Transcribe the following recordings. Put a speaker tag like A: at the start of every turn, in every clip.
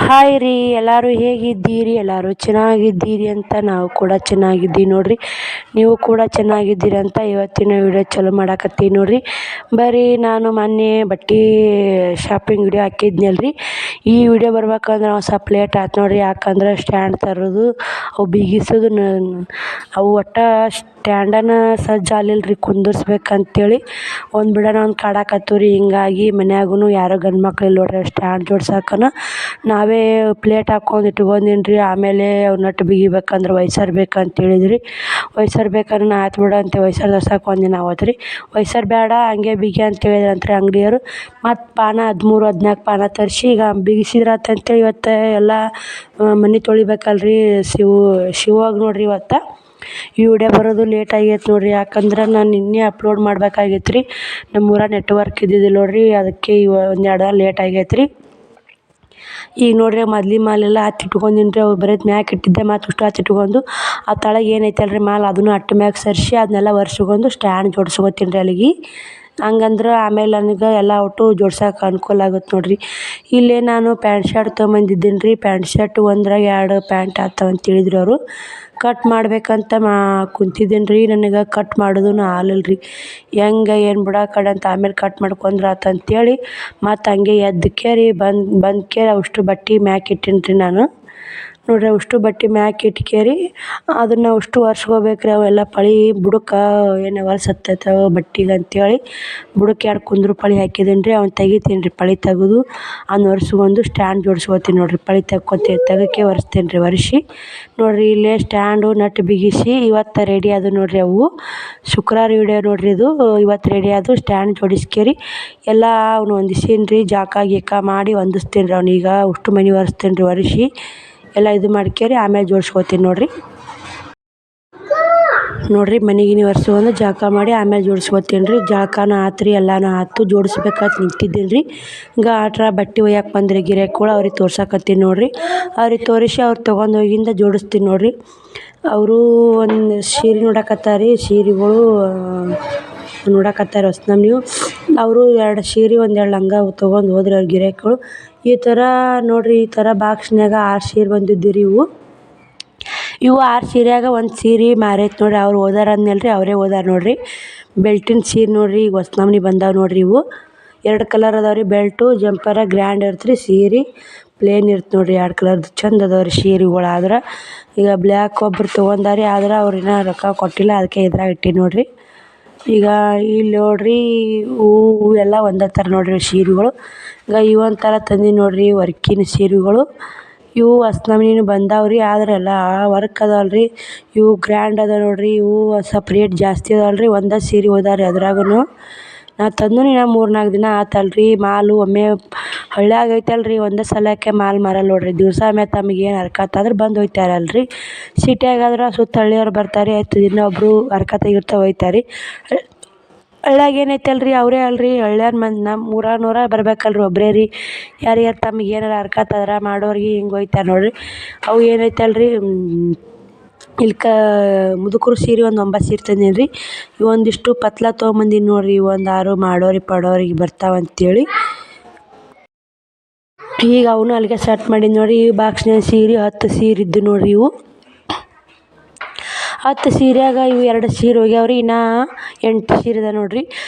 A: Hi ರೀ ಎಲ್ಲರೂ ಹೇಗಿದ್ದೀರಿ? ಎಲ್ಲರೂ ಚೆನ್ನಾಗಿದ್ದೀರಿ ಅಂತ ನಾವು ಕೂಡ ಚೆನ್ನಾಗಿದ್ದೀವಿ ನೋಡ್ರಿ. ನೀವು ಕೂಡ ಚೆನ್ನಾಗಿದ್ದೀರಿ ಅಂತ ಇವತ್ತಿನ ವಿಡಿಯೋ ಚಾಲೂ ಮಾಡಾಕತ್ತೀನಿ ನೋಡ್ರಿ. ಬರೀ ನಾನು ಮೊನ್ನೆ ಬಟ್ಟೆ ಶಾಪಿಂಗ್ ವಿಡಿಯೋ ಹಾಕಿದ್ನಲ್ರಿ. ಈ ವಿಡಿಯೋ ಬರ್ಬೇಕಂದ್ರೆ ಒಂದು ಸ್ವಲ್ಪ ಲೇಟ್ ಆಯ್ತು ನೋಡ್ರಿ. ಯಾಕಂದ್ರೆ ಸ್ಟ್ಯಾಂಡ್ ತರೋದು ಅವು ಬಿಗಿಸೋದು ಅವು ಒಟ್ಟು ಸ್ಟ್ಯಾಂಡನ ಸಜ್ಜಾಲಿಲ್ರಿ ಕುಂದರ್ಸ್ಬೇಕಂತೇಳಿ ಒಂದು ಬಿಡೋಣ ಒಂದು ಕಾಡಾಕತ್ತೀವಿ ರೀ. ಹಿಂಗಾಗಿ ಮನ್ಯಾಗೂ ಯಾರೋ ಗಂಡು ಮಕ್ಳು ಇಲ್ಲ ನೋಡ್ರಿ ಸ್ಟ್ಯಾಂಡ್ ಜೋಡ್ಸಕ್ಕನ ನಾವೇ ಪ್ಲೇಟ್ ಹಾಕ್ಕೊಂಡು ಇಟ್ಕೊಂಡೀನಿ ರೀ. ಆಮೇಲೆ ಅವು ನಟ್ಟು ಬಿಗಿಬೇಕಂದ್ರೆ ವೈಸರ್ ಬೇಕಂತ ಹೇಳಿದ್ರಿ. ವೈಸರ್ ಬೇಕಂದ್ರೆ ಆಯ್ತು ಬಿಡು ಅಂತ ವೈಸರ್ ತರ್ಸಕ್ಕೆ ಒಂದಿನ ಆವತ್ತು ರೀ. ವೈಸರ್ ಬೇಡ ಹಂಗೆ ಬಿಗಿ ಅಂತ ಹೇಳಿದ್ರಂತ್ರಿ ಅಂಗಡಿಯವರು. ಮತ್ತು ಪಾನ 13-14 ಪಾನ ತರಿಸಿ ಈಗ ಬಿಗಿಸಿದ್ರಾತಂತೇಳಿ ಇವತ್ತು ಎಲ್ಲ ಮನೆ ತೊಳಿಬೇಕಲ್ರಿ. ಶಿವಾಗ ನೋಡ್ರಿ ಇವತ್ತು ಈ ವಿಡಿಯೋ ಬರೋದು ಲೇಟ್ ಆಗೈತೆ ನೋಡ್ರಿ. ಯಾಕಂದ್ರೆ ನಾನು ನಿನ್ನೆ ಅಪ್ಲೋಡ್ ಮಾಡ್ಬೇಕಾಗೈತೆ ರೀ. ನಮ್ಮೂರ ನೆಟ್ವರ್ಕ್ ಇದ್ದಿದ್ದಿಲ್ಲ ನೋಡ್ರಿ. ಅದಕ್ಕೆ ಒಂದೆರಡು ಲೇಟ್ ಆಗೈತೆ ರೀ. ಈಗ ನೋಡ್ರಿ ಮೊದ್ಲಿನ ಮಾಲೆಲ್ಲ ಹತ್ತಿ ಇಟ್ಕೊಂಡೀನಿ ರೀ. ಅವು ಬರೀ ಮ್ಯಾಕ್ ಇಟ್ಟಿದ್ದೆ ಮತ್ತು ಅಷ್ಟು ಹತ್ತಿ ಇಟ್ಕೊಂಡು ಆ ತಳಗೆ ಏನೈತಲ್ರಿ ಮಾಲ್ ಅದನ್ನು ಅಟ್ಟು ಮ್ಯಾಕ್ ಸರಿಸಿ ಅದನ್ನೆಲ್ಲ ಒರೆಸ್ಕೊಂಡು ಸ್ಟ್ಯಾಂಡ್ ಜೋಡಿಸ್ಕೊತೀನಿ ರೀ ಅಲ್ಲಿಗೆ. ಹಂಗಂದ್ರೆ ಆಮೇಲೆ ನನಗೆ ಎಲ್ಲ ಒಟ್ಟು ಜೋಡ್ಸಕ್ಕೆ ಅನುಕೂಲ ಆಗುತ್ತೆ ನೋಡ್ರಿ. ಇಲ್ಲೇ ನಾನು ಪ್ಯಾಂಟ್ ಶರ್ಟ್ ತೊಗೊಂಬಂದಿದ್ದೀನಿ ರೀ. ಪ್ಯಾಂಟ್ ಶರ್ಟ್ ಒಂದ್ರಾಗ 2 ಪ್ಯಾಂಟ್ ಆಗ್ತಾವ ಅಂತ ಹೇಳಿದ್ರು ಅವರು. ಕಟ್ ಮಾಡ್ಬೇಕಂತ ಕುಂತಿದ್ದೀನಿ ರೀ. ನನಗೆ ಕಟ್ ಮಾಡೋದು ಆಗಲಿಲ್ಲ ರೀ. ಹೆಂಗೆ ಏನು ಬಿಡಾಕಡೆ ಅಂತ ಆಮೇಲೆ ಕಟ್ ಮಾಡ್ಕೊಂಡ್ರೆ ಆತಂತೇಳಿ ಮತ್ತು ಹಂಗೆ ಎದ್ದಕ್ಕೆ ಬಂದ್ಕೆ ಅಷ್ಟು ಬಟ್ಟೆ ಮ್ಯಾಕ್ ಇಟ್ಟೀನಿ ರೀ ನಾನು. ನೋಡ್ರಿ ಅಷ್ಟು ಬಟ್ಟೆ ಮ್ಯಾಕ್ ಇಟ್ಕೇರಿ ಅದನ್ನು ಅಷ್ಟು ಒರೆಸ್ಕೋಬೇಕು ರೀ. ಅವೆಲ್ಲ ಪಳಿ ಬುಡಕ್ಕೆ ಏನು ಹೊಲಸತ್ತೈತೆ ಬಟ್ಟೆಗೆ ಅಂತೇಳಿ ಬುಡಕ್ಕೆ 2 ಕುಂದ್ರ ಪಳಿ ಹಾಕಿದ್ದೀನಿ ರೀ. ಅವ್ನು ತೆಗಿತೀನಿ ರೀ. ಪಳಿ ತೆಗೆದು ಅವ್ನು ಒರೆಸ್ಕೊಂಡು ಸ್ಟ್ಯಾಂಡ್ ಜೋಡಿಸ್ಕೋತೀನಿ ನೋಡ್ರಿ. ಪಳಿ ತೆಗಕ್ಕೆ ಒರೆಸ್ತೀನಿ ರೀ. ಒರೆಸಿ ನೋಡ್ರಿ ಇಲ್ಲೇ ಸ್ಟ್ಯಾಂಡು ನಟ್ಟು ಬಿಗಿಸಿ ಇವತ್ತು ರೆಡಿ ಅದು ನೋಡ್ರಿ. ಅವು ಶುಕ್ರವಾರ ವಿಡಿಯೋ ನೋಡ್ರಿ ಇದು. ಇವತ್ತು ರೆಡಿ ಅದು ಸ್ಟ್ಯಾಂಡ್ ಜೋಡಿಸ್ಕೇರಿ ಎಲ್ಲ ಅವ್ನು ಹೊಂದಿಸೀನಿ ರೀ. ಜಾಕ ಗೀಕ ಮಾಡಿ ಹೊಂದಿಸ್ತೀನಿ ರೀ. ಅವ್ನೀಗ ಅಷ್ಟು ಮನೆ ಒರೆಸ್ತೀನಿ ರೀ. ಒರೆಸಿ ಎಲ್ಲ ಇದು ಮಾಡ್ಕೇರಿ ಆಮೇಲೆ ಜೋಡಿಸ್ಕೋತೀನಿ ನೋಡ್ರಿ. ನೋಡ್ರಿ ಮನೆಗಿನಿ ಒರೆಸ್ಕೊಂಡು ಜಳಕ ಮಾಡಿ ಆಮೇಲೆ ಜೋಡಿಸ್ಕೋತೀನಿ ರೀ. ಜಳಕನೂ ಆತು ರೀ. ಎಲ್ಲನೂ ಆಯ್ತು ಜೋಡಿಸ್ಬೇಕಂತ ನಿಂತಿದ್ದೀನಿ ರೀ. ಈಗ ಆಟ್ರ ಬಟ್ಟೆ ಒಯ್ಯಕ್ಕೆ ಬಂದ್ರಿ ಗಿರಾಕಿಗಳು. ಅವ್ರಿಗೆ ತೋರ್ಸಕತ್ತೀನಿ ನೋಡ್ರಿ. ಅವ್ರಿಗೆ ತೋರಿಸಿ ಅವ್ರು ತೊಗೊಂಡು ಹೋಗಿಂದ ಜೋಡಿಸ್ತೀನಿ ನೋಡ್ರಿ. ಅವರು ಒಂದು ಸೀರೆ ನೋಡಕತ್ತಾರ ರೀ. ಸೀರೆಗಳು ನೋಡಕತ್ತಾರೆ ಹೊಸ ನಮ್ನಿವು. ಅವರು 2 ಸೀರೆ 2 ಲಂಗ ತೊಗೊಂಡು ಹೋದ್ರಿ ಅವ್ರ ಗಿರಾಕಿಗಳು. ಈ ಥರ ನೋಡ್ರಿ ಈ ಥರ ಬಾಕ್ಸ್ನಾಗ 6 ಸೀರೆ ಬಂದಿದ್ದು ರೀ ಇವು 6 ಸೀರೆಯಾಗ ಒಂದು ಸೀರೆ ಮಾರೈತೆ ನೋಡ್ರಿ. ಅವ್ರು ಓದಾರ ಅಂದ್ನಲ್ರಿ ಅವರೇ ಓದಾರ ನೋಡ್ರಿ. ಬೆಲ್ಟಿನ ಸೀರೆ ನೋಡ್ರಿ ಈಗ ಹೊಸ ನಮ್ನಿ ಬಂದಾವ ನೋಡ್ರಿ. ಇವು 2 ಕಲರ್ ಅದಾವ ರೀ. ಬೆಲ್ಟು ಜಂಪರ ಗ್ರ್ಯಾಂಡ್ ಇರ್ತೆ ರೀ. ಸೀರೆ ಪ್ಲೇನ್ ಇರ್ತೆ ನೋಡ್ರಿ. 2 ಕಲರ್ದು ಚಂದ ಅದಾವ ರೀ ಸೀರೆಗಳು. ಆದ್ರೆ ಈಗ ಬ್ಲ್ಯಾಕ್ ಒಬ್ರು ತೊಗೊಂಡಾರಿ. ಆದ್ರೆ ಅವ್ರು ಇನ್ನೂ ರೊಕ್ಕ ಕೊಟ್ಟಿಲ್ಲ. ಅದಕ್ಕೆ ಇದ್ರಾಗ ಇಟ್ಟೀನಿ ನೋಡ್ರಿ. ಈಗ ಇಲ್ಲಿ ನೋಡ್ರಿ ಹೂವು ಎಲ್ಲ ಒಂದೇ ಥರ ನೋಡ್ರಿ ಸೀರೆಗಳು. ಈಗ ಇವೊಂಥರ ತಂದೀನಿ ನೋಡ್ರಿ ವರ್ಕಿನ ಸೀರೆಗಳು. ಇವು ಹೊಸ ನಮ್ನಿನೂ ಬಂದಾವ್ರಿ. ಆದ್ರೆ ಎಲ್ಲ ವರ್ಕ್ ಅದಾವಲ್ರಿ. ಇವು ಗ್ರ್ಯಾಂಡ್ ಅದಾವ ನೋಡ್ರಿ. ಇವು ಸ್ವಲ್ಪ ರೇಟ್ ಜಾಸ್ತಿ ಅದಾವಲ್ರಿ. ಒಂದೇ ಸೀರೆ ಹೋದಾರಿ ಅದ್ರಾಗೂ. ನಾ ತಂದು ಇನ್ನೂ 3-4 ದಿನ ಆತಲ್ರಿ. ಮಾಲು ಒಮ್ಮೆ ಹಳ್ಳ್ಯಾಗ ಐತಲ್ರಿ ಒಂದೇ ಸಲಕ್ಕೆ ಮಾಲ್ ಮಾರಲ್ಲ ನೋಡ್ರಿ. ದಿವಸ ತಮಗೇನು ಹರ್ಕತ್ತಾದ್ರೆ ಬಂದು ಒಯ್ತಾರಲ್ರಿ. ಸಿಟಿಯಾಗಾದ್ರೆ ಸುತ್ತ ಹಳ್ಳಿಯವ್ರು ಬರ್ತಾರೆ. ಆಯ್ತು ಇನ್ನೊಬ್ಬರು ಹರ್ಕತ್ತಾಗಿರ್ತಾವೆ ಒಯ್ತಾರೆ. ಹಳ್ಳ್ಯಾಗ ಏನೈತಲ್ರಿ ಅವರೇ ಅಲ್ರಿ. ಹಳ್ಳ್ಯಾರ ಮಂದಿ ನಮ್ಮ ಊರಾನೋರ ಬರ್ಬೇಕಲ್ರಿ. ಒಬ್ಬರೇ ರೀ. ಯಾರ್ಯಾರು ತಮಗೆ ಏನಾರ ಹರ್ಕತ್ತಾದ್ರೆ ಮಾಡೋರಿಗೆ ಹಿಂಗೆ ಒಯ್ತಾರೆ ನೋಡ್ರಿ. ಅವು ಏನೈತಲ್ರಿ ಮುದುಕರು ಸೀರೆ ಒಂದು 9 ಸೀರೆ ತಂದೀನಿ ರೀ. ಇವೊಂದಿಷ್ಟು ಪತ್ಲ ತೊಗೊಂಬಂದೀನಿ ನೋಡ್ರಿ. ಒಂದು 6 ಮಾಡೋರಿಗೆ ಪಡೋರಿಗೆ ಬರ್ತಾವಂತೇಳಿ ಈಗ ಅವನು ಅಲ್ಲಿಗೆ ಸೆಟ್ ಮಾಡೀನಿ ನೋಡ್ರಿ. ಈ ಬಾಕ್ಸ್ನಾಗ ಸೀರೆ 10 ಸೀರೆ ಇದ್ದು ನೋಡ್ರಿ. ಇವು 10 ಸೀರೆಯಾಗ ಇವು 2 ಸೀರೆ ಹೋಗ್ಯಾವ್ರಿ. ಇನ್ನೂ 8 ಸೀರೆ ಇದೆ ನೋಡ್ರಿ.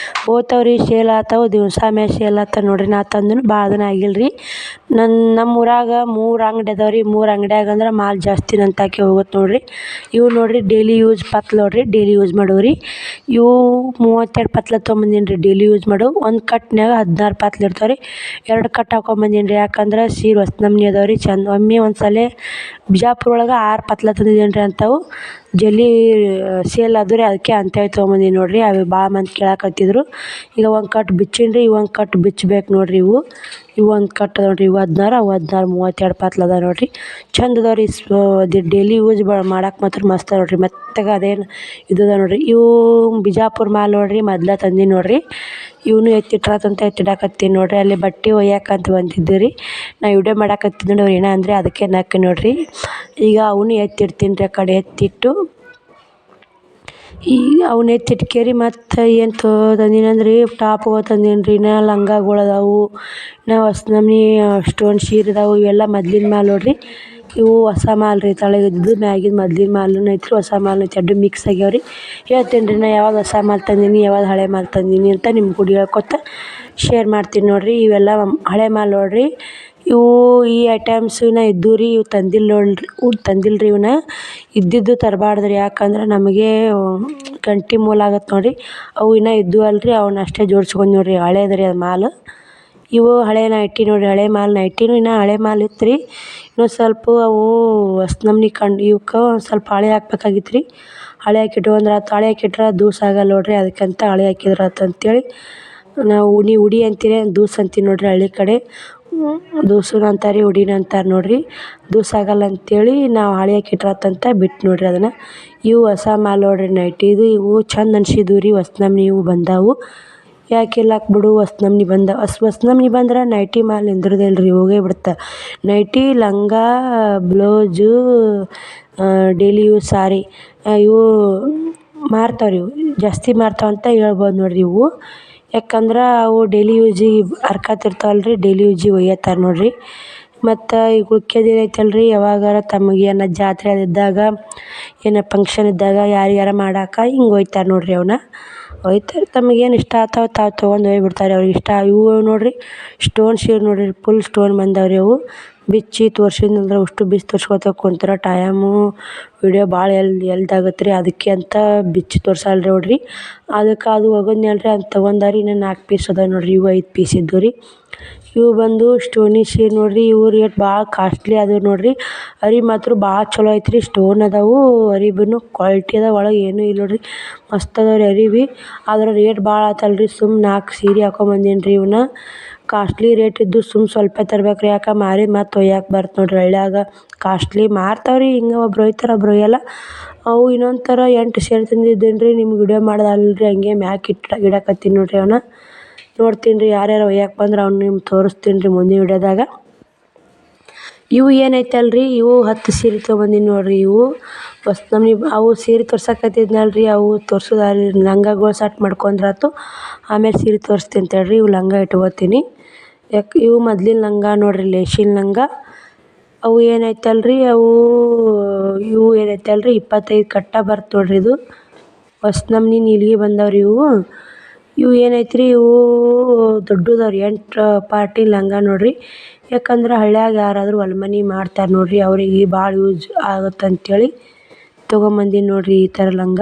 A: ಹೋಗ್ತಾವ್ರಿ ಸೇಲ್ ಆತಾವ. ದಿವಸ ಮ್ಯಾಗ ಸೇಲ್ ಆತಾವ ನೋಡ್ರಿ. ನಾ ತಂದೂ ಭಾಳ ದಿನ ಆಗಿಲ್ಲ ರೀ. ನಮ್ಮ ಊರಾಗ 3 ಅಂಗಡಿ ಅದಾವ ರೀ. 3 ಅಂಗಡಿಯಾಗ ಅಂದ್ರೆ ಮಾಲ್ ಜಾಸ್ತಿ ನಂತಾಕೆ ಹೋಗುತ್ತೆ ನೋಡ್ರಿ. ಇವು ನೋಡ್ರಿ ಡೈಲಿ ಯೂಸ್ ಪತ್ಲ ನೋಡ್ರಿ. ಡೈಲಿ ಯೂಸ್ ಮಾಡೋರಿ ಇವು 32 ಪತ್ಲ ತೊಗೊಂಬಂದೀನಿ ರೀ. ಡೈಲಿ ಯೂಸ್ ಮಾಡೋ ಒಂದು ಕಟ್ನ್ಯಾಗ 16 ಪತ್ಲ ಇರ್ತಾವೆ ರೀ. 2 ಕಟ್ ಹಾಕೊಂಬಂದೀನಿ ರೀ. ಯಾಕಂದ್ರೆ ಸೀರೆ ಹೊಸ ನಮ್ನಿ ಅದಾವ ರೀ ಚಂದ. ಒಮ್ಮೆ ಒಂದು ಸಲ ಬಿಜಾಪುರ ಒಳಗೆ 6 ಪತ್ಲ ತಂದಿದ್ದೀನಿ ರೀ ಅಂಥವು. ಜಲ್ದಿ ಸೇಲ್ ಆದವು ರೀ. ಅದಕ್ಕೆ ಅಂಥವು ತೊಗೊಂಬಂದೀನಿ ನೋಡ್ರಿ. ಅವು ಭಾಳ ಮಂದಿ ಕೇಳಾಕತ್ತಿದ್ರು. ಈಗ ಒಂದು ಕಟ್ ಬಿಚ್ಚೀನಿ ರೀ. ಒಂದು ಕಟ್ ಬಿಚ್ಚಬೇಕು ನೋಡ್ರಿ. ಇವು ಒಂದು ಕಟ್ ನೋಡ್ರಿ. ಇವು 16 ಅವು 16 32 ಪತ್ಲ ಅದಾವ ನೋಡ್ರಿ. ಚಂದ ಅದಾವ ರೀ. ಡೈಲಿ ಯೂಸ್ ಮಾಡಕ್ಕೆ ಮಾತ್ರ ಮಸ್ತ್ ನೋಡ್ರಿ. ಮೆತ್ತಗೆ ಅದೇನು ಇದು ಅದ ನೋಡ್ರಿ. ಇವು ಬಿಜಾಪುರ ಮಾಲ್ ನೋಡ್ರಿ. ಮೊದ್ಲು ತಂದೀನಿ ನೋಡ್ರಿ. ಇವನು ಎತ್ತಿಟ್ರಾತಂತ ಎತ್ತಿಡಾಕತ್ತೀನಿ ನೋಡ್ರಿ. ಅಲ್ಲಿ ಬಟ್ಟೆ ಒಯ್ಯಾಕಂತ ಬಂದಿದ್ದೆ ರೀ. ನಾ ವಿಡಿಯೋ ಮಾಡಾಕತ್ತಿದ್ದೆ ಅವ್ರು ಏನ ಅಂದರೆ ಅದಕ್ಕೆ ನಕ್ಕ ನೋಡ್ರಿ. ಈಗ ಅವನು ಎತ್ತಿಡ್ತೀನಿ ರೀ. ಆ ಕಡೆ ಎತ್ತಿಟ್ಟು ಈಗ ಅವನ್ನ ಎತ್ತಿಟ್ಕೇರಿ ಮತ್ತು ಏನು ತಂದೀನಂದ್ರೆ ಟಾಪ್ಗಳು ತಂದೀನಿ ರೀ, ಇನ್ನು ಲಂಗಗಳು ಅದಾವು, ಇನ್ನು ಹೊಸ ನಮ್ನಿ ಸ್ಟೋನ್ ಸೀರೆ ಅದಾವು. ಇವೆಲ್ಲ ಮೊದ್ಲಿನ ಮಾಲ್ ನೋಡಿರಿ. ಇವು ಹೊಸ ಮಾಲ್ ರೀ, ತಳಗಿದ್ದು ಮ್ಯಾಗಿಂದು ಮೊದ್ಲಿನ ಮಾಲೂ ಐತ್ರಿ, ಹೊಸ ಮಾಲ್ ಐತಿ, ಎರಡು ಮಿಕ್ಸ್ ಆಗ್ಯಾವ ರೀ. ಹೇಳ್ತೀನಿ ರೀ ನಾ ಯಾವ್ದು ಹೊಸ ಮಾಲ್ ತಂದೀನಿ, ಯಾವ್ದು ಹಳೆ ಮಾಲ್ ತಂದೀನಿ ಅಂತ ನಿಮ್ಗೆ ಕೂಡ ಹೇಳ್ಕೊತ ಶೇರ್ ಮಾಡ್ತೀನಿ ನೋಡಿರಿ. ಇವೆಲ್ಲ ಹಳೆ ಮಾಲ್ ನೋಡಿರಿ. ಇವು ಈ ಐಟಮ್ಸ್ ಇನ್ನು ಇದ್ದು ರೀ, ಇವು ತಂದಿಲ್ಲ ನೋಡ್ರಿ, ತಂದಿಲ್ಲ ರೀ ಇವನ್ನ. ಇದ್ದಿದ್ದು ತರಬಾರ್ದು ರೀ, ಯಾಕಂದ್ರೆ ನಮಗೆ ಗಂಟೆ ಮೂಲ ಆಗತ್ತೆ ನೋಡಿರಿ. ಅವು ಇನ್ನೂ ಇದ್ದು ಅಲ್ರಿ, ಅವನ್ನ ಅಷ್ಟೇ ಜೋಡ್ಸ್ಕೊಂಡು ನೋಡಿರಿ, ಹಳೇದು ರೀ ಅದು ಮಾಲು. ಇವು ಹಳೆ ನೈಟಿ ನೋಡಿರಿ, ಹಳೆ ಮಾಲ್ ನೈಟಿನೂ ಇನ್ನೂ ಹಳೆ ಮಾಲ್ ಇತ್ತು ರೀ. ಇನ್ನೂ ಸ್ವಲ್ಪ ಅವು ಹೊಸ ನಮ್ನಿ ಇವಕ್ಕೆ ಒಂದು ಸ್ವಲ್ಪ ಹಳೆ ಹಾಕ್ಬೇಕಾಗಿತ್ತು ರೀ. ಹಳೆ ಹಾಕಿಟ್ಕೊಂಡ್ರೆ ಆತು, ಹಳೆ ಹಾಕಿಟ್ರೆ ದೂಸ ಆಗಲ್ಲ ನೋಡಿರಿ, ಅದಕ್ಕಂತ ಹಳೆ ಹಾಕಿದ್ರೆ ಆತು ಅಂತೇಳಿ ನಾವು ನೀವು ಉಡಿ ಅಂತೀರಿ, ದೂಸ್ ಅಂತೀವಿ ನೋಡಿರಿ ಹಳ್ಳಿ ಕಡೆ. ದೂಸುನು ಅಂತಾರೆ, ಉಡಿನೂ ಅಂತಾರೆ ನೋಡಿರಿ. ದೂಸ ಆಗಲ್ಲ ಅಂತೇಳಿ ನಾವು ಹಳೆ ಹಾಕಿಟ್ರೆ ಆತಂತ ಬಿಟ್ಟು ನೋಡಿರಿ ಅದನ್ನು. ಇವು ಹೊಸ ಮಾಲ್ ನೋಡಿರಿ ನೈಟಿದು. ಇವು ಚಂದ ಅನ್ಸಿದ್ವು ರೀ, ಹೊಸ ನಮ್ನಿ ಇವು ಬಂದಾವು. ಯಾಕಿಲ್ಲ ಬಿಡು, ಹೊಸ ನಮ್ನಿ ಬಂದಾವ. ಹೊಸ ನಮ್ನಿ ಬಂದ್ರೆ ನೈಟಿ ಮಾಲ್ ನಿಂದ್ರದಿಲ್ಲ ರೀ, ಹೋಗೇ ಬಿಡುತ್ತೆ. ನೈಟಿ, ಲಂಗ, ಬ್ಲೌಜು, ಡೈಲಿ ಯೂಸ್ ಸಾರಿ ಇವು ಮಾರ್ತಾವೆ ರೀ, ಇವು ಜಾಸ್ತಿ ಮಾರ್ತಾವಂತ ಹೇಳ್ಬೋದು ನೋಡಿರಿ ಇವು. ಯಾಕಂದ್ರೆ ಅವು ಡೈಲಿ ಯೂಸಿಗೆ ಹರ್ಕತ್ತಿರ್ತಾವಲ್ರಿ, ಡೈಲಿ ಯೂಸಿಗೆ ಒಯ್ಯತ್ತಾರೆ ನೋಡಿರಿ. ಮತ್ತು ಈಗ ಉಳ್ಕೆದು ಏನೈತಲ್ರಿ, ಯಾವಾಗಾರ ತಮಗೇನು ಜಾತ್ರೆ ಇದ್ದಾಗ, ಏನೋ ಫಂಕ್ಷನ್ ಇದ್ದಾಗ ಯಾರಿಗಾರ ಮಾಡಾಕ ಹಿಂಗೆ ಒಯ್ತಾರೆ ನೋಡಿರಿ ಅವನ್ನ. ಒಯ್ತಾರೆ, ತಮಗೇನು ಇಷ್ಟ ಆಗ್ತಾವೆ ತಾವು ತೊಗೊಂಡು ಹೋಗ್ಬಿಡ್ತಾರೆ, ಅವ್ರಿಗೆ ಇಷ್ಟ. ಇವು ನೋಡಿರಿ ಸ್ಟೋನ್ ಸೀರೆ ನೋಡಿರಿ, ಫುಲ್ ಸ್ಟೋನ್ ಬಂದಾವೆ ರೀ ಅವು. ಬಿಚ್ಚಿ ತೋರ್ಸಿದ್ನಂದ್ರೆ ಅಷ್ಟು ಬಿಚ್ಚಿ ತೋರ್ಸ್ಕೊತ ಕುಂತ್ರೆ ಟೈಮು ವಿಡಿಯೋ ಭಾಳ ಎಲ್ದಾಗತ್ತೆ ರೀ, ಅದಕ್ಕೆ ಅಂತ ಬಿಚ್ಚಿ ತೋರ್ಸಲ್ಲ ರೀ ನೋಡಿರಿ. ಅದಕ್ಕೆ ಅದು ಒಗದ್ನಲ್ರಿ, ಅದು ತೊಗೊಂಡಾರಿ. ಇನ್ನೂ 4 ಪೀಸ್ ಅದಾವೆ ನೋಡಿರಿ, ಇವು 5 ಪೀಸ್ ಇದ್ದವು ರೀ. ಇವು ಬಂದು ಸ್ಟೋನಿ ಸೀರೆ ನೋಡಿರಿ. ಇವು ರೇಟ್ ಭಾಳ ಕಾಸ್ಟ್ಲಿ ಅದಾವೆ ನೋಡಿರಿ. ಅರಿವೆ ಮಾತ್ರ ಭಾಳ ಚಲೋ ಐತ್ರಿ, ಸ್ಟೋನ್ ಅದಾವು, ಅರಿವೆನೂ ಕ್ವಾಲಿಟಿ ಅದಾವೆ, ಒಳಗೆ ಏನೂ ಇಲ್ಲ ನೋಡಿರಿ, ಮಸ್ತ್ ಅದಾವೆ ರೀ ಅರಿವೆ. ಆದ್ರೆ ರೇಟ್ ಭಾಳ ಆತಲ್ರಿ, ಸುಮ್ಮ 4 ಸೀರೆ ಹಾಕೊಂಬಂದೀನಿ ರೀ ಇವನ್ನ. ಕಾಸ್ಟ್ಲಿ ರೇಟ್ ಇದ್ದು ಸುಮ್ಮ ಸ್ವಲ್ಪ ತರ್ಬೇಕು ರೀ, ಯಾಕೆ ಮಾರಿ ಮತ್ತು ಒಯ್ಯಕ್ಕೆ ಬರುತ್ತೆ ನೋಡಿರಿ ಹಳ್ಳ್ಯಾಗ. ಕಾಸ್ಟ್ಲಿ ಮಾರ್ತಾವೆ ರೀ, ಹಿಂಗೆ ಒಬ್ರು ಒಯ್ತಾರೆ ಒಬ್ರು ಒಯ್ಯಲ್ಲ. ಅವು ಇನ್ನೊಂದು ಥರ 8 ಸೀರೆ ತಂದಿದ್ದೀನಿ ರೀ, ನಿಮ್ಗೆ ವಿಡಿಯೋ ಮಾಡೋದಲ್ರಿ, ಹಂಗೆ ಮ್ಯಾಕ್ ಇಡಕತ್ತೀನಿ ನೋಡಿರಿ ಅವನ್ನ. ನೋಡ್ತೀನಿ ರೀ, ಯಾರ್ಯಾರು ಒಯ್ಯಕ್ಕೆ ಬಂದ್ರೆ ಅವ್ನು ನಿಮ್ಗೆ ತೋರಿಸ್ತೀನಿ ರೀ ಮುಂದಿನ ವಿಡಿಯೋದಾಗ. ಇವು ಏನೈತಲ್ರಿ, ಇವು 10 ಸೀರೆ ತೊಗೊಂಬಂದೀನಿ ನೋಡಿರಿ. ಇವು ಹೊಸ ನಮ್ನಿ ಅವು ಸೀರೆ ತೋರ್ಸಕತ್ತಿದ್ನಲ್ರಿ, ಅವು ತೋರ್ಸೋದಾಗಲಿ, ಲಂಗಗಳು ಸೆಟ್ ಮಾಡ್ಕೊಂಡ್ರಾತು, ಆಮೇಲೆ ಸೀರೆ ತೋರಿಸ್ತೀನಿ ತಡ್ರಿ. ಇವು ಲಂಗ ಇಟ್ಕೊತೀನಿ. ಯಾಕೆ ಇವು ಮೊದ್ಲಿನ ಲಂಗ ನೋಡಿರಿ, ಲೇಶಿನ ಲಂಗ. ಅವು ಏನೈತಲ್ರಿ, ಇವು ಏನೈತಲ್ರಿ 25 ಕಟ್ಟ ಬರುತ್ತೆ ನೋಡಿರಿ. ಇದು ಹೊಸ ನಮ್ನಿ ನೀಲಿಗೆ ಬಂದಾವ್ರಿ ಇವು. ಇವು ಏನೈತ್ರಿ, ಇವು ದೊಡ್ಡದವ್ರಿ, 8 ಪಾರ್ಟಿ ಲಂಗ ನೋಡಿರಿ. ಯಾಕಂದ್ರೆ ಹಳ್ಳ್ಯಾಗ ಯಾರಾದರೂ ಹೊಲ ಮನೆ ಮಾಡ್ತಾರೆ ನೋಡಿರಿ, ಅವ್ರಿಗೆ ಭಾಳ ಯೂಸ್ ಆಗುತ್ತೆ ಅಂತೇಳಿ ತೊಗೊಂಬಂದೀನಿ ನೋಡಿರಿ ಈ ಥರ ಲಂಗ.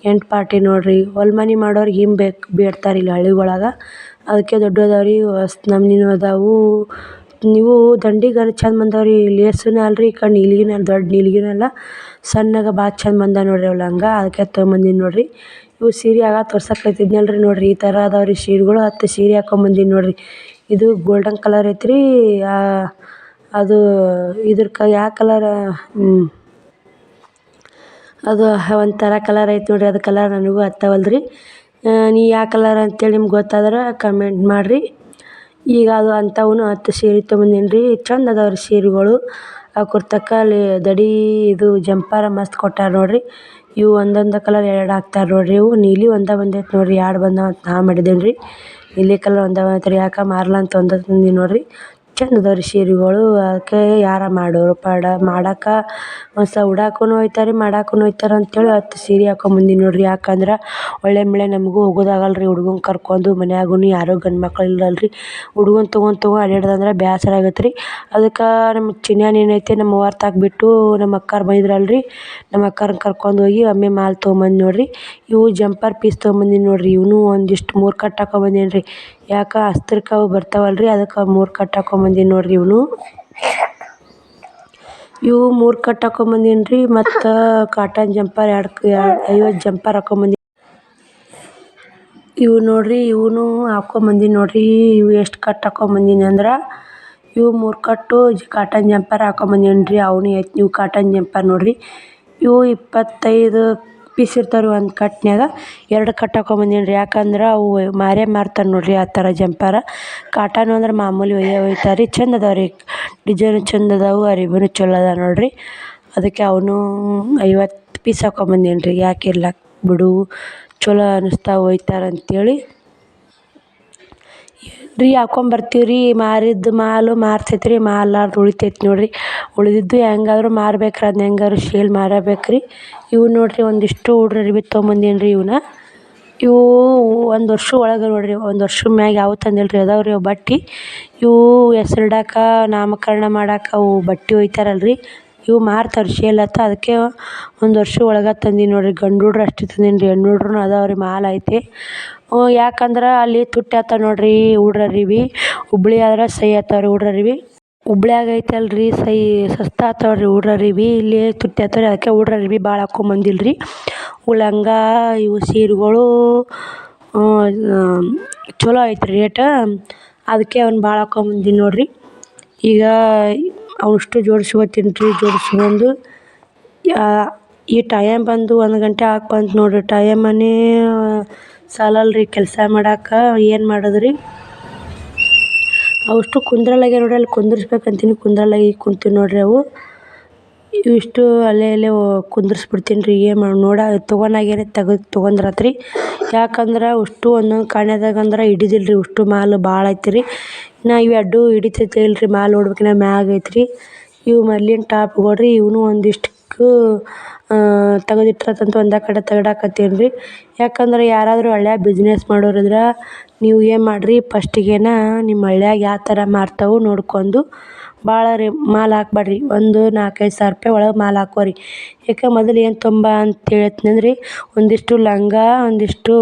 A: 8 ಪಾರ್ಟಿ ನೋಡಿರಿ, ಹೊಲ ಮನೆ ಮಾಡೋರಿಗೆ ಹಿಂಗೆ ಬೇಡ್ತಾರೆ ಇಲ್ಲಿ ಹಳ್ಳಿ ಒಳಗೆ, ಅದಕ್ಕೆ ದೊಡ್ಡದವ್ರಿ. ಹೊಸ ನಮ್ನಿನೂ ಅದಾವು. ನೀವು ದಂಡಿಗರ ಚಂದ ಬಂದಾವ್ರಿ, ಲೇಸುನೇ ಅಲ್ರಿ, ಈ ಕಡೆ ನೀಲಿಗೆನೇ ದೊಡ್ಡ ನೀಲಿಗೆನೇ ಅಲ್ಲ, ಸಣ್ಣಗೆ ಭಾಳ ಚಂದ ಬಂದಾವೆ ನೋಡಿರಿ ಅವು ಲಂಗ, ಅದಕ್ಕೆ ತೊಗೊಂಬಂದೀನಿ ನೋಡಿರಿ. ಇವು ಸೀರೆ ಆಗ ತೋರ್ಸಕತ್ತಿದ್ನಲ್ರಿ ನೋಡಿರಿ, ಈ ಥರ ಅದಾವೆ ರೀ ಸೀರೆಗಳು. 10 ಸೀರೆ ಹಾಕೊಂಬಂದೀನಿ ನೋಡಿರಿ. ಇದು ಗೋಲ್ಡನ್ ಕಲರ್ ಐತ್ರಿ, ಅದು ಯಾವ ಕಲರ್, ಅದು ಒಂಥರ ಕಲರ್ ಐತೆ ನೋಡಿರಿ, ಅದು ಕಲರ್ ನನಗೂ ಹತ್ತವಲ್ರಿ. ನೀ ಯಾವ ಕಲರ್ ಅಂತೇಳಿ ನಿಮ್ಗೆ ಗೊತ್ತಾದ್ರೆ ಕಮೆಂಟ್ ಮಾಡಿರಿ. ಈಗ ಅದು ಅಂಥವೂ 10 ಸೀರೆ ತೊಗೊಂಬಂದೀನಿ ರೀ, ಚಂದ ಅದಾವೆ ರೀ ಸೀರೆಗಳು. ಕುರ್ತಕ್ಕ ಅಲ್ಲಿ ದಡಿ ಇದು ಜಂಪರ ಮಸ್ತ್ ಕೊಟ್ಟಾರೆ ನೋಡಿರಿ. ಇವು ಒಂದೊಂದು ಕಲರ್ 2 ಹಾಕ್ತಾರೆ ನೋಡಿರಿ. ಇವು ನೀಲಿ ಒಂದೇ ಬಂದೈತೆ ನೋಡಿರಿ, 2 ಬಂದಾವ ಅಂತ ನಾ ಮಾಡಿದ್ದೀನಿ ರೀ. ನೀಲಿ ಕಲರ್ ಒಂದೇ ಬಂದೈತೆ ರೀ, ಯಾಕೆ ಮಾರಲ್ಲ ಅಂತ ಒಂದೇ ತಂದೀನಿ ನೋಡಿರಿ. ಚಂದ ಅದಾವೆ ರೀ ಸೀರೆಗಳು, ಅದಕ್ಕೆ ಯಾರು ಮಾಡೋರು ಮಾಡಕ್ಕೆ ಹೊಸ ಉಡಾಕೂ ಒಯ್ತಾರೆ, ಮಾಡಕ್ಕೂ ಒಯ್ತಾರೆ ಅಂತೇಳಿ 10 ಸೀರೆ ಹಾಕೊಂಬಂದೀನಿ ನೋಡಿರಿ. ಯಾಕಂದ್ರೆ ಒಳ್ಳೆ ಮಳೆ ನಮಗೂ ಹೋಗೋದಾಗಲ್ಲ ರೀ, ಹುಡ್ಗನ ಕರ್ಕೊಂಡು ಮನ್ಯಾಗೂ ಯಾರೂ ಗಂಡು ಮಕ್ಳು ಇಲ್ಲಲ್ಲ ರೀ. ಹುಡ್ಗನ ತೊಗೊಂಡು ಅಡ್ಯಾಡ್ದಂದ್ರೆ ಬೇಸರ ಆಗತ್ತೆ ರೀ. ಅದಕ್ಕೆ ನಮ್ಮ ಚಿನ್ಯಾನ ಏನೈತೆ, ನಮ್ಮ ಅವ್ವಾರ ತಾಕ ಬಿಟ್ಟು ನಮ್ಮ ಅಕ್ಕಾರು ಬಂದಿದ್ರಲ್ರಿ, ನಮ್ಮ ಅಕ್ಕಾರನ್ನ ಕರ್ಕೊಂಡು ಹೋಗಿ ಒಮ್ಮೆ ಮಾಲ್ ತೊಗೊಂಬಂದು ನೋಡಿರಿ. ಇವು ಜಂಪರ್ ಪೀಸ್ ತೊಗೊಂಬಂದೀನಿ ನೋಡಿರಿ. ಇವನ್ನೂ ಒಂದಿಷ್ಟು 3 ಕಟ್ ಹಾಕೊಂಬಂದೀನಿ ರೀ, ಯಾಕೆ ಅಸ್ತ್ರಕ್ಕೆ ಅವು ಬರ್ತಾವಲ್ರಿ, ಅದಕ್ಕೆ 3 ಕಟ್ ಹಾಕೊಂಬಂದೀನಿ ನೋಡಿರಿ. ಇವು 3 ಕಟ್ ಹಾಕೊಂಬಂದೀನಿ ರೀ. ಮತ್ತು ಕಾಟನ್ ಜಂಪರ್ 50 ಜಂಪರ್ ಹಾಕೊಂಬಂದೀನಿ. ಇವು ನೋಡಿರಿ, ಇವನ್ನೂ ಹಾಕ್ಕೊಂಬಂದೀನಿ ನೋಡಿರಿ. ಇವು ಎಷ್ಟು ಕಟ್ ಹಾಕ್ಕೊಂಬಂದೀನಿ ಅಂದ್ರೆ, ಇವು 3 ಕಟ್ಟು ಕಾಟನ್ ಜಂಪರ್ ಹಾಕ್ಕೊಂಬಂದೀನಿ ರೀ. ಅವನು ಇವು ಕಾಟನ್ ಜಂಪರ್ ನೋಡಿರಿ. ಇವು 25 ಪೀಸ್ ಇರ್ತಾವೆ ರೀ ಒಂದು ಕಟ್ನ್ಯಾಗ, 2 ಕಟ್ ಹಾಕ್ಕೊಂಬಂದೀನಿ ರೀ. ಯಾಕಂದ್ರೆ ಅವು ಮಾರ್ತಾರೆ ನೋಡಿರಿ ಆ ಥರ ಜಂಪರ. ಕಾಟನ್ ಅಂದ್ರೆ ಮಾಮೂಲಿ ಒಯ್ತಾರೆ ರೀ, ಚಂದ ಅದಾವೆ ರೀ, ಡಿಸೈನು ಚಂದ ಅದಾವೆ, ಅರಿವೆನೂ ಚಲೋ ಅದಾವೆ ನೋಡಿರಿ. ಅದಕ್ಕೆ ಅವನ್ನೂ 50 ಪೀಸ್ ಹಾಕ್ಕೊಂಬಂದೀನಿ ರೀ, ಯಾಕೆ ಇರ್ಲಕ್ಕ ಬಿಡು ಚಲೋ ಅನ್ನಿಸ್ತಾವೆ ಒಯ್ತಾರೆ ಅಂತೇಳಿ ರೀ ಹಾಕ್ಕೊಂಬರ್ತೀವಿ ರೀ. ಮಾರಿದ್ದು ಮಾಲು ಮಾರ್ತೈತೆ ರೀ, ಮಾರ್ಲಾರ್ದು ಉಳಿತೈತೆ ನೋಡಿರಿ. ಉಳಿದಿದ್ದು ಹೆಂಗಾದ್ರೂ ಮಾರ್ಬೇಕ್ರಿ, ಅದನ್ನ ಹೆಂಗಾದ್ರು ಸೇಲ್ ಮಾಡಬೇಕು ರೀ. ಇವು ನೋಡಿರಿ ಒಂದಿಷ್ಟು ಹುಡ್ರು ಅರ್ಬಿ ತೊಗೊಂಬಂದೀನಿ ರೀ. ಇವು ಒಂದು ವರ್ಷ ಒಳಗೆ ನೋಡಿರಿ, ಒಂದು ವರ್ಷದ ಮ್ಯಾಗ ಯಾವ ತಂದಿಲ್ಲ ರೀ. ಅದಾವೆ ರೀ ಅವು ಬಟ್ಟೆ. ಇವು ಹೆಸ್ರಿಡಾಕ ನಾಮಕರಣ ಮಾಡಾಕ ಅವು ಬಟ್ಟೆ ಒಯ್ತಾರಲ್ಲ ರೀ, ಇವು ಮಾರ್ತಾರೆ ಸೇಲ್ ಆತ. ಅದಕ್ಕೆ ಒಂದು ವರ್ಷ ಒಳಗೆ ತಂದೀನಿ ನೋಡಿರಿ. ಗಂಡು ಹುಡ್ರು ಅಷ್ಟೇ ತಂದೀನಿ ರೀ, ಹೆಣ್ಣು ಹುಡ್ರು ಅದಾವೆ ರೀ, ಮಾಲ್ ಐತೆ. ಯಾಕಂದ್ರೆ ಅಲ್ಲಿ ತುಟ್ಟಿ ಆತ ನೋಡಿರಿ ಹುಡ್ರು ಅರಿವಿ. ಹುಬ್ಳಿ ಆದ್ರೆ ಸೈ ಆತಾವ ರೀ ಹುಡ್ರು ಅರಿವಿ. ಹುಬ್ಳ್ಯಾಗ ಐತಲ್ಲ ರೀ ಸೈ ಸಸ್ತ ಆತಾವ ರೀ ಹುಡ್ರು ಅರಿವಿ. ಇಲ್ಲಿ ತುಟ್ಟಿ ಆತಾವ ರೀ, ಅದಕ್ಕೆ ಹುಡ್ರು ಅರಿವಿ ಭಾಳ ಹಾಕ್ಕೊಂಬಂದಿಲ್ಲ ರೀ. ಲಂಗ ಇವು ಸೀರೆಗಳು ಚಲೋ ಐತೆ ರೀ ರೇಟ. ಅದಕ್ಕೆ ಅವ್ನು ಭಾಳ ಹಾಕ್ಕೊಂಬಂದೀನಿ ನೋಡಿರಿ. ಈಗ ಅವಷ್ಟು ಜೋಡಿಸ್ಕೊತೀನಿ ರೀ. ಜೋಡಿಸ್ಕೊಂಡು ಈ ಟೈಮ್ ಬಂದು 1 ಗಂಟೆ ಆಗಿ ಬಂತು ನೋಡಿರಿ. ಟೈಮನೇ ಸಾಲಲ್ಲ ರೀ ಕೆಲಸ ಮಾಡಕ್ಕೆ, ಏನು ಮಾಡೋದು ರೀ. ಅವಷ್ಟು ಕುಂದ್ರಲ್ಲಾಗೆ ನೋಡಿರಿ, ಅಲ್ಲಿ ಕುಂದಿರ್ಸ್ಬೇಕಂತೀನಿ ಕುಂದ್ರಲ್ಲಾಗಿ ಕುಂತೀವಿ ನೋಡಿರಿ. ಅವು ಇವಿಷ್ಟು ಅಲ್ಲೇ ಅಲ್ಲೇ ಕುಂದಿರ್ಸ್ಬಿಡ್ತೀನಿ ರೀ. ಏನು ಮಾಡಿ ತೊಗೊಂಡಾಗೇನೆ ತೊಗೊಂಡ್ರಾತ್ರಿ. ಯಾಕಂದ್ರೆ ಅಷ್ಟು ಒಂದೊಂದು ಕಾಣ್ಯದಾಗ ಅಂದ್ರೆ ಹಿಡಿದಿಲ್ಲ ರೀ. ಅಷ್ಟು ಮಾಲು ಭಾಳ ಐತೆ ರೀ. ಇವು ಎರಡು ಹಿಡಿತೈತೆ ಇಲ್ಲ ರೀ, ಮಾಲು ನೋಡ್ಬೇಕಿನ್ನ ಮ್ಯಾಗ ಐತೆ ರೀ. ಇವು ಮೊದ್ಲಿನ ಟಾಪ್ಗಳು ರೀ. ಇವನು ಒಂದಿಷ್ಟು ತೆಗೆದಿಟ್ಟಿರತ್ತಂತ ಒಂದೇ ಕಡೆ ತೆಗ್ದಾಕತ್ತೀನಿ ರೀ. ಯಾಕಂದ್ರೆ ಯಾರಾದರೂ ಹಳ್ಳ್ಯಾಗ ಬಿಸ್ನೆಸ್ ಮಾಡೋರಿದ್ರೆ ನೀವು ಏನು ಮಾಡಿರಿ, ಫಸ್ಟಿಗೆನ ನಿಮ್ಮ ಹಳ್ಳ್ಯಾಗ ಯಾವ ಥರ ಮಾರ್ತಾವೆ ನೋಡ್ಕೊಂಡು ಭಾಳ ರೀ ಮಾಲು ಹಾಕ್ಬೇಡ್ರಿ. ಒಂದು 4-5 ಸಾವಿರ ರೂಪಾಯಿ ಒಳಗೆ ಮಾಲು ಹಾಕೋರಿ. ಯಾಕೆ ಮೊದಲು ಏನು ತೊಂಬ ಅಂತ ಹೇಳ್ತೀನಂದ್ರಿ, ಒಂದಿಷ್ಟು ಲಂಗ ಒಂದಿಷ್ಟು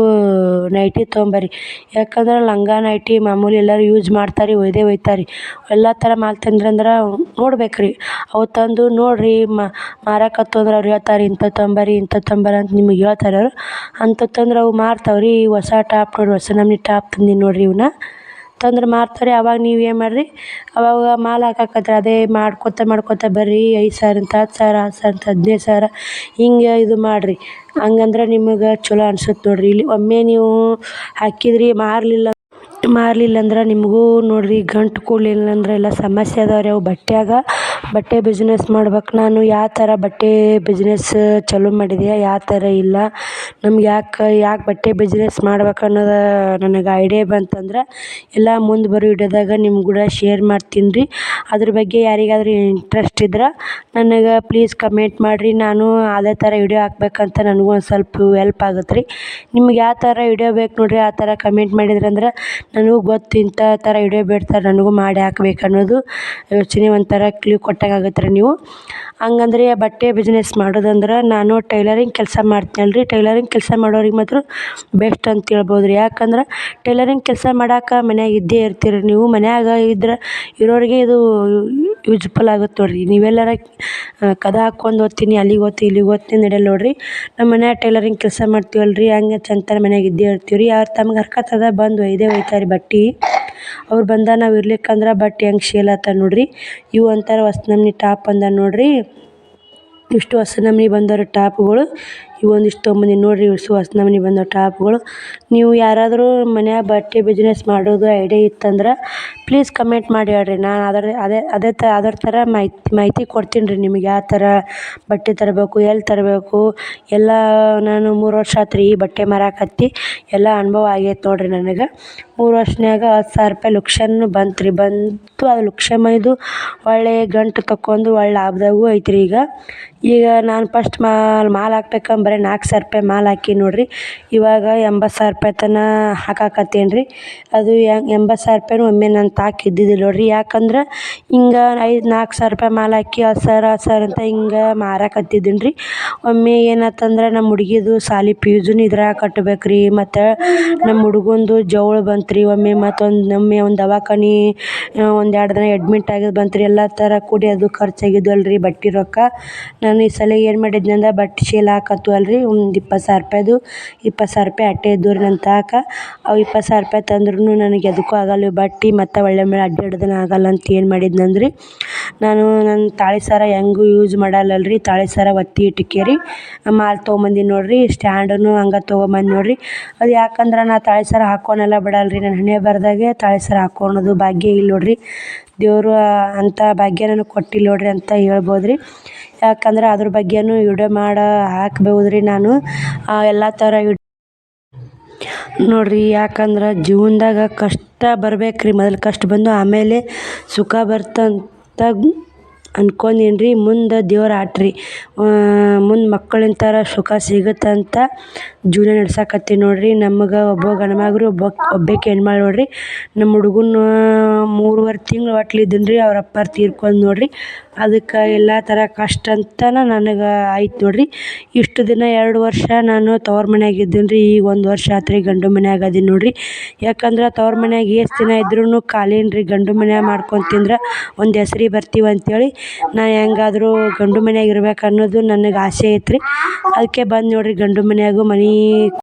A: ನೈಟಿ ತೊಗೊಂಬರ್ರಿ. ಯಾಕಂದ್ರೆ ಲಂಗ ನೈಟಿ ಮಾಮೂಲಿ ಎಲ್ಲರೂ ಯೂಸ್ ಮಾಡ್ತಾರೆ, ಒಯ್ದೇ ಒಯ್ತಾರೆ. ಎಲ್ಲ ಥರ ಮಾಲು ತಂದ್ರಂದ್ರೆ ನೋಡ್ಬೇಕು ರೀ. ಅವು ತಂದು ನೋಡಿರಿ ಮಾರಾಕತ್ತು ಅಂದ್ರೆ ಅವ್ರು ಹೇಳ್ತಾರೆ ಇಂಥದ್ದು ತೊಂಬರ್ರಿ ಇಂಥದ್ದು ತೊಂಬರ್ರಿ ಅಂತ ನಿಮಗೆ ಹೇಳ್ತಾರೆ ಅವರು. ಅಂಥದ್ದು ತಂದ್ರೆ ಅವು ಮಾರ್ತಾವೆ ರೀ. ಹೊಸ ಟಾಪ್ ನೋಡಿರಿ, ಹೊಸ ನಮ್ನೆ ಟಾಪ್ ತಂದೀನಿ ನೋಡಿರಿ. ಇವನ್ನ ತಂದ್ರೆ ಮಾರ್ತಾರೆ. ಅವಾಗ ನೀವು ಏನು ಮಾಡಿರಿ, ಅವಾಗ ಮಾಲು ಹಾಕಾಕತ್ರಿ ಅದೇ ಮಾಡ್ಕೊತ ಬರ್ರಿ. 5,000 ಅಂತ 10,000, 10,000 ಅಂತ 15,000 ಹಿಂಗೆ ಇದು ಮಾಡಿರಿ. ಹಂಗಂದ್ರೆ ನಿಮಗೆ ಚಲೋ ಅನ್ಸುತ್ತೆ ನೋಡಿರಿ. ಇಲ್ಲಿ ಒಮ್ಮೆ ನೀವು ಹಾಕಿದ್ರಿ ಮಾರಲಿಲ್ಲ ಅಂದ್ರೆ ನಿಮಗೂ ನೋಡಿರಿ ಗಂಟು ಕೂಡಲಿಲ್ಲ ಅಂದ್ರೆ ಎಲ್ಲ ಸಮಸ್ಯೆ ಅದಾವೆ ರೀ. ಅವು ಬಟ್ಟೆ ಬಿಸ್ನೆಸ್ ಮಾಡ್ಬೇಕು. ನಾನು ಯಾವ ಥರ ಬಟ್ಟೆ ಬಿಸ್ನೆಸ್ ಚಾಲೂ ಮಾಡಿದೆ, ಯಾವ ಥರ ಇಲ್ಲ, ನಮ್ಗೆ ಯಾಕೆ ಬಟ್ಟೆ ಬಿಸ್ನೆಸ್ ಮಾಡ್ಬೇಕು ಅನ್ನೋದು ನನಗೆ ಐಡಿಯಾ ಬಂತಂದ್ರೆ ಎಲ್ಲ ಮುಂದೆ ಬರೋ ವಿಡಿಯೋದಾಗ ನಿಮ್ಮ ಕೂಡ ಶೇರ್ ಮಾಡ್ತೀನಿ ರೀ. ಅದ್ರ ಬಗ್ಗೆ ಯಾರಿಗಾದ್ರೂ ಇಂಟ್ರೆಸ್ಟ್ ಇದ್ರೆ ನನಗೆ ಪ್ಲೀಸ್ ಕಮೆಂಟ್ ಮಾಡಿರಿ. ನಾನು ಅದೇ ಥರ ವಿಡಿಯೋ ಹಾಕ್ಬೇಕಂತ ನನಗೂ ಒಂದು ಸ್ವಲ್ಪ ಹೆಲ್ಪ್ ಆಗುತ್ತೆ ರೀ. ನಿಮ್ಗೆ ಯಾವ ಥರ ವಿಡಿಯೋ ಬೇಕು ನೋಡಿರಿ, ಆ ಥರ ಕಮೆಂಟ್ ಮಾಡಿದ್ರಂದ್ರೆ ನನಗೂ ಗೊತ್ತು ಇಂಥ ಥರ ವಿಡಿಯೋ ಬಿಡ್ತಾರೆ ನನಗೂ ಮಾಡಿ ಹಾಕ್ಬೇಕು ಅನ್ನೋದು ಯೋಚನೆ ಒಂಥರ ಕ್ಲೂ ಕೊಟ್ಟಾಗುತ್ತೆ ರೀ ನೀವು. ಹಂಗಂದ್ರೆ ಬಟ್ಟೆ ಬಿಸ್ನೆಸ್ ಮಾಡೋದಂದ್ರೆ ನಾನು ಟೈಲರಿಂಗ್ ಕೆಲಸ ಮಾಡ್ತೀನಲ್ಲ ರೀ. ಟೈಲರಿಂಗ್ ಕೆಲಸ ಮಾಡೋರಿಗೆ ಮಾತ್ರ ಬೆಸ್ಟ್ ಅಂತ ಹೇಳ್ಬೋದು ರೀ. ಯಾಕಂದ್ರೆ ಟೈಲರಿಂಗ್ ಕೆಲಸ ಮಾಡಕ್ಕೆ ಮನ್ಯಾಗ ಇದ್ದೇ ಇರ್ತೀರಿ ನೀವು. ಮನ್ಯಾಗ ಇರೋರಿಗೆ ಇದು ಯೂಸ್ಫುಲ್ ಆಗುತ್ತೆ ನೋಡಿರಿ. ನೀವೆಲ್ಲರ ಕದ ಹಾಕ್ಕೊಂಡು ಓದ್ತೀನಿ ಅಲ್ಲಿಗೆ ಓದ್ತೀನಿ ಇಲ್ಲಿಗೆ ಓದ್ತೀನಿ ನಡೆಯಲ್ಲ ನೋಡಿರಿ. ನಮ್ಮ ಮನ್ಯಾಗ ಟೈಲರಿಂಗ್ ಕೆಲಸ ಮಾಡ್ತೀವಲ್ಲ ರೀ, ಹಂಗೆ ಚಂತನ ಮನ್ಯಾಗ ಇದ್ದೇ ಇರ್ತೀವಿ ರೀ. ಯಾರು ತಮ್ಗೆ ಹರ್ಕತ್ತದ ಬಂದು ಒಯ್ದೇ ಒಯ್ತಾರೆ ಬಟ್ಟೆ. ಅವ್ರು ಬಂದಾಗ ನಾವು ಇರ್ಲಿಕ್ಕಂದ್ರೆ ಬಟ್ಟೆ ಹೆಂಗೆ ಶೇಲ್ ಆತ ನೋಡಿರಿ. ಇವು ಒಂಥರ ಹೊಸ ನಮ್ನೆ ಟಾಪ್ ಅಂದ ನೋಡಿರಿ. ಇಷ್ಟು ಹೊಸ ನಮ್ನೆ ಬಂದವ್ರಿ ಟಾಪ್ಗಳು. ಇವೊಂದಿಷ್ಟು ತೊಗೊಂಬಂದೀನಿ ನೋಡಿರಿ. ಇಷ್ಟು ಹೊಸ ನಮ್ನೆ ಬಂದೋ ಟಾಪ್ಗಳು. ನೀವು ಯಾರಾದರೂ ಮನ್ಯಾಗ ಬಟ್ಟೆ ಬಿಸ್ನೆಸ್ ಮಾಡೋದು ಐಡಿಯಾ ಇತ್ತಂದ್ರೆ ಪ್ಲೀಸ್ ಕಮೆಂಟ್ ಮಾಡಿ ಹೇಳ್ರಿ. ನಾನು ಅದ್ರ ಥರ ಮಾಹಿತಿ ಕೊಡ್ತೀನಿ ರೀ ನಿಮಗೆ. ಯಾವ ಥರ ಬಟ್ಟೆ ತರಬೇಕು, ಎಲ್ಲಿ ತರಬೇಕು ಎಲ್ಲ. ನಾನು 3 ವರ್ಷ ಆತು ರೀ ಈ ಬಟ್ಟೆ ಮಾರಾಕತ್ತಿ. ಎಲ್ಲ ಅನುಭವ ಆಗೈತೆ ನೋಡಿರಿ ನನಗೆ. 3 ವರ್ಷನ್ಯಾಗ 10,000 ರೂಪಾಯಿ ಲುಕ್ಷನ್ ಬಂತು ಅದು ಲುಕ್ಷಮೈದು ಒಳ್ಳೆಯ ಗಂಟು ತಕ್ಕೊಂಡು ಒಳ್ಳೆ ಲಾಭದಾಗೂ ಐತ್ರಿ. ಈಗ ನಾನು ಫಸ್ಟ್ ಮಾಲು ಹಾಕ್ಬೇಕಂದ್ರೆ ಬರೀ 4,000 ರೂಪಾಯಿ ಮಾಲು ಹಾಕಿ ನೋಡಿರಿ. ಇವಾಗ 80,000 ರೂಪಾಯಿ ತನಕ ಹಾಕಾಕತ್ತೀನಿ ರೀ. ಅದು 80,000 ರೂಪಾಯಿನೂ ಒಮ್ಮೆ ನಾನು ಇದ್ದಿದ್ದಿಲ್ಲ ನೋಡಿರಿ. ಯಾಕಂದ್ರೆ ಹಿಂಗೆ 4,000 ರೂಪಾಯಿ ಮಾಲು ಹಾಕಿ 10,000 ಅಂತ ಹಿಂಗೆ ಮಾರಾಕತ್ತಿದ್ದೀನಿ ರೀ. ಒಮ್ಮೆ ಏನಾತಂದ್ರೆ ನಮ್ಮ ಹುಡುಗಿದು ಸಾಲಿ ಫೀಸನ್ನು ಇದ್ರಾಗ ಕಟ್ಬೇಕು ರೀ. ಮತ್ತು ನಮ್ಮ ಹುಡುಗಂದು ಜವಳ ಬಂತು ರೀ. ಒಮ್ಮೆ ಒಂದು ದವಾಖಾನೆ 1-2 ದಿನ ಅಡ್ಮಿಟ್ ಆಗಿದ್ದು ಬಂತು ರೀ. ಎಲ್ಲ ಥರ ಕೂಡಿ ಅದು ಖರ್ಚಾಗಿದ್ವಲ್ಲ ರೀ ಬಟ್ಟೆ ರೊಕ್ಕ. ನಾನು ಈ ಸಲ ಏನು ಮಾಡಿದ್ನಿ ಅಂದ್ರೆ ಬಟ್ಟೆ ಶೇಲ್ ಹಾಕತ್ವಲ್ಲ ರೀ, ಒಂದು 20,000 ರೂಪಾಯಿದು 20,000 ರೂಪಾಯಿ ಅಟ್ಟೆ ಇದ್ದವು ರೀ ನನ್ನ ತಾಕ. ಅವು 20,000 ರೂಪಾಯಿ ತಂದ್ರೂ ನನಗೆ ಎದಕ್ಕೂ ಆಗಲ್ಲ ಬಟ್ಟೆ. ಮತ್ತು ಒಳ್ಳೆ ಮೇಲೆ ಅಡ್ಡಾಡೋದನ್ನ ಆಗಲ್ಲ ಅಂತ ಏನು ಮಾಡಿದ್ನಂದ್ರಿ, ನಾನು ನನ್ನ ತಾಳಿ ಸರ ಹೆಂಗೂ ಯೂಸ್ ಮಾಡಲ್ಲಲ್ರಿ, ತಾಳಿ ಸರ ಒತ್ತಿ ಇಟ್ಕೇರಿ ಮಾಲ್ ತೊಗೊಂಬಂದಿನಿ ನೋಡಿರಿ. ಸ್ಟ್ಯಾಂಡನ್ನು ಹಂಗೆ ತೊಗೊಂಬಂದು ನೋಡಿರಿ. ಅದು ಯಾಕಂದ್ರೆ ನಾ ತಾಳಿ ಸರ ಹಾಕ್ಕೊಳಲ್ಲ ಬಿಡಲ್ರಿ. ನನ್ನ ಹಣೆ ಬರ್ದಾಗೆ ತಾಳಿ ಸರ ಹಾಕ್ಕೊಳೋದು ಭಾಗ್ಯ ಇಲ್ಲ ನೋಡಿರಿ. ದೇವರು ಅಂಥ ಭಾಗ್ಯ ನನಗೆ ಕೊಟ್ಟಿಲ್ಲ ನೋಡಿರಿ ಅಂತ ಹೇಳ್ಬೋದು ರೀ. ಯಾಕಂದ್ರೆ ಅದ್ರ ಬಗ್ಗೆನೂ ವಿಡಿಯೋ ಮಾಡಿ ಹಾಕ್ಬೋದು ರೀ ನಾನು ಎಲ್ಲ ಥರ ನೋಡಿರಿ. ಯಾಕಂದ್ರೆ ಜೀವನದಾಗ ಕಷ್ಟ ಬರ್ಬೇಕು ರೀ, ಮೊದಲು ಕಷ್ಟ ಬಂದು ಆಮೇಲೆ ಸುಖ ಬರ್ತಂತ ಅನ್ಕೊಂಡೀನಿ ರೀ. ಮುಂದೆ ದೇವ್ರು ಆಟ್ರಿ ಮುಂದೆ ಮಕ್ಕಳಿಂತಾರ ಸುಖ ಸಿಗುತ್ತಂತ ಜೀವನ ನಡ್ಸಕತ್ತೀನಿ ನೋಡಿರಿ. ನಮಗೆ ಒಬ್ಬ ಗಂಡು ಮಗರು ಒಬ್ಬಾಕಿ ಹೆಣ್ಮಗಳು ನೋಡಿರಿ. ನಮ್ಮ ಹುಡುಗನ 3.5 ತಿಂಗಳು ಹೊಟ್ಲಿದ್ದೀನಿ ರೀ. ಅವ್ರ ಅಪ್ಪಾರು ತೀರ್ಕೊಂಡು ನೋಡಿರಿ. ಅದಕ್ಕೆ ಎಲ್ಲ ಥರ ಕಷ್ಟ ಅಂತನ ನನಗೆ ಆಯ್ತು ನೋಡಿರಿ. ಇಷ್ಟು ದಿನ 2 ವರ್ಷ ನಾನು ತವ್ರ ಮನ್ಯಾಗ ಇದ್ದೀನಿ ರೀ. ಈಗ 1 ವರ್ಷ ಆತು ರೀ ಗಂಡು ಮನ್ಯಾಗ ಅದೀನಿ ನೋಡಿರಿ. ಯಾಕಂದ್ರೆ ತವ್ರ ಮನ್ಯಾಗ ಎಷ್ಟು ದಿನ ಇದ್ರೂ ಖಾಲಿನ ರೀ. ಗಂಡು ಮನ್ಯಾಗ ಮಾಡ್ಕೊಂಡು ತಿಂದ್ರೆ ಒಂದು ಹೆಸ್ರಿಗೆ ಬರ್ತೀವಿ ಅಂತೇಳಿ ನಾನು ಹೆಂಗಾದ್ರೂ ಗಂಡು ಮನ್ಯಾಗ ಇರ್ಬೇಕು ಅನ್ನೋದು ನನಗೆ ಆಸೆ ಐತ್ರಿ. ಅದಕ್ಕೆ ಬಂದು ನೋಡಿರಿ ಗಂಡು ಮನ್ಯಾಗೂ ಮನೆ